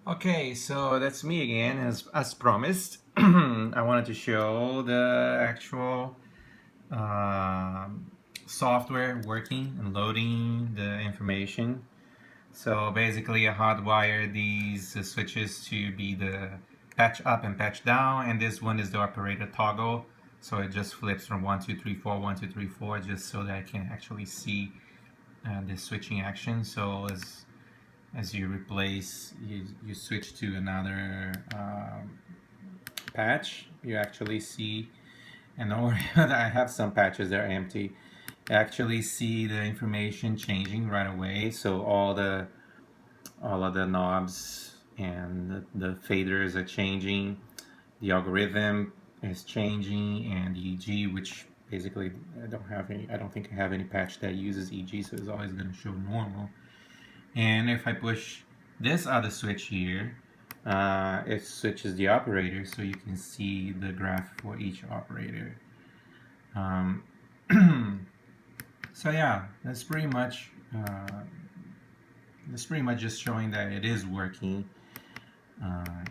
Okay, so that's me again, as promised. I wanted to show the actual um, software working and loading the information. So basically, I hardwired these switches to be the patch up and patch down, and this one is the operator toggle. So it just flips from 1, 2, 3, 4, 1, 2, 3, 4, just so that I can actually see the switching action. So as you replace, you switch to another patch, you actually see, and or I have some patches that are empty. You actually see the information changing right away. So all of the knobs and the faders are changing. The algorithm is changing, and EG, which basically I don't think I have any patch that uses EG, so it's always going to show normal. And if I push this other switch here, it switches the operator, so you can see the graph for each operator. Um, so yeah, that's pretty much just showing that it is working.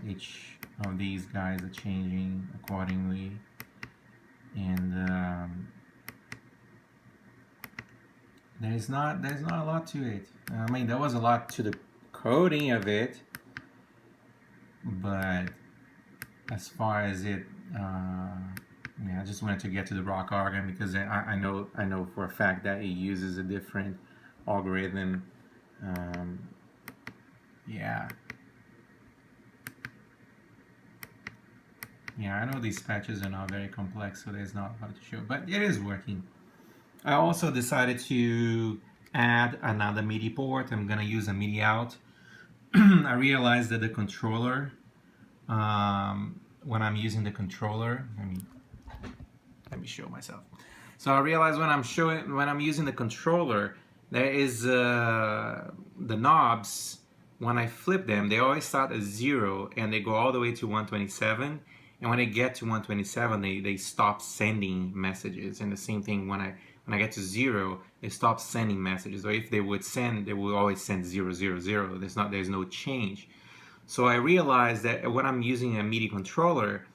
Each of these guys are changing accordingly, and there's not a lot to it. I mean, there was a lot to the coding of it, but as far as it, yeah, I just wanted to get to the rock organ because I know for a fact that it uses a different algorithm. Um, yeah, yeah, I know these patches are not very complex, so there's not a lot to show, but it is working. I also decided to add another MIDI port. I'm gonna use a MIDI out. I realized that the controller, when I'm using the controller, let me show myself. So I realized when I'm using the controller, there is the knobs. When I flip them, they always start at 0 and they go all the way to 127. And when they get to 127, they stop sending messages. And the same thing when I get to 0, they stop sending messages. Or if they would send, they will always send 000. There's no change. So I realized that when I'm using a MIDI controller,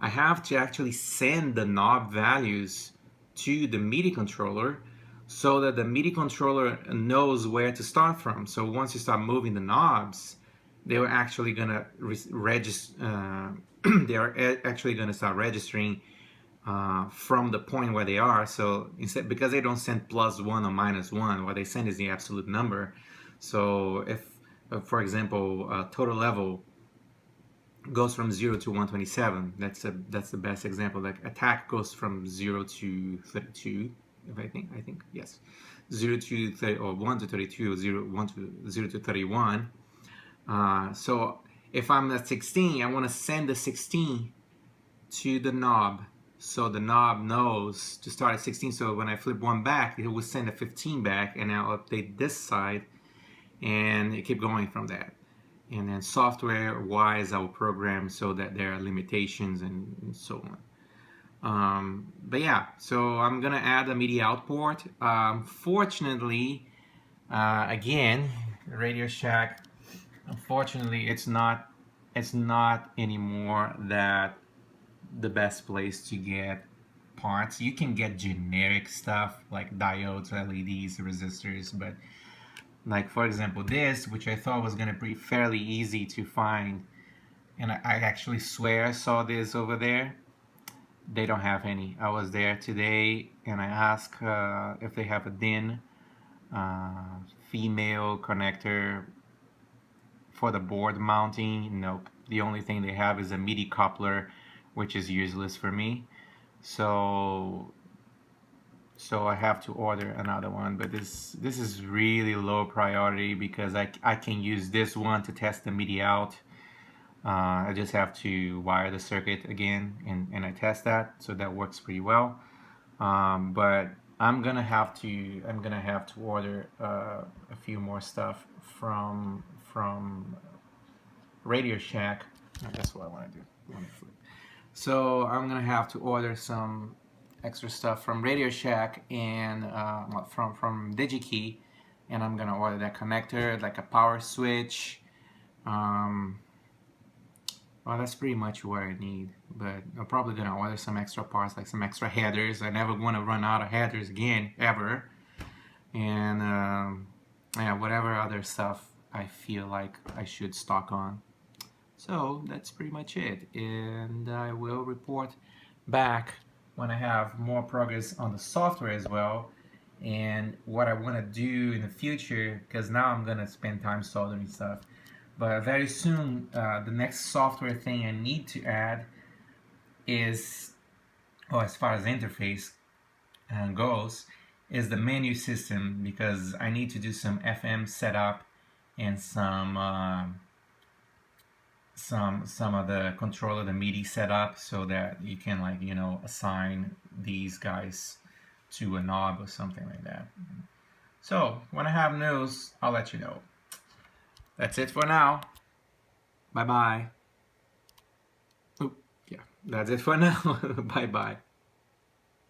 I have to actually send the knob values to the MIDI controller so that the MIDI controller knows where to start from. So once you start moving the knobs, they're actually gonna register. They are actually gonna start registering from the point where they are. So instead, because they don't send +1 or -1, what they send is the absolute number. So if, for example, total level goes from 0 to 127. That's the best example. Like attack goes from 0 to 32. If I think yes, 0 to 30 or 1 to 32 or 0 to 31. So if I'm at 16, I want to send the 16 to the knob, so the knob knows to start at 16. So when I flip one back, it will send a 15 back, and I'll update this side, and it keep going from that. And then software wise, I will program so that there are limitations and so on. But yeah, so I'm gonna add a MIDI out port. Fortunately, again, Radio Shack. Unfortunately, it's not anymore that the best place to get parts. You can get generic stuff like diodes, LEDs, resistors, but like for example this, which I thought was gonna be fairly easy to find, and I actually swear I saw this over there. They don't have any. I was there today and I asked if they have a DIN female connector for the board mounting. Nope. The only thing they have is a MIDI coupler, which is useless for me. So I have to order another one, but this is really low priority because I can use this one to test the MIDI out. I just have to wire the circuit again and I test that, so that works pretty well. But I'm gonna have to order a few more stuff from Radio Shack. That's what I want to do. So I'm gonna have to order some extra stuff from Radio Shack and from DigiKey, and I'm gonna order that connector, like a power switch, Well, that's pretty much what I need, but I'm probably gonna order some extra parts, like some extra headers. I never want to run out of headers again, ever. And yeah, whatever other stuff I feel like I should stock on. So that's pretty much it, and I will report back when I have more progress on the software as well, and what I want to do in the future, because now I'm gonna spend time soldering stuff. But very soon, the next software thing I need to add is, oh, as far as interface goes, is the menu system, because I need to do some FM setup and some of the controller, the MIDI setup, so that you can, like, you know, assign these guys to a knob or something like that. So when I have news, I'll let you know. That's it for now. Bye bye. Oh, yeah, that's it for now. Bye bye.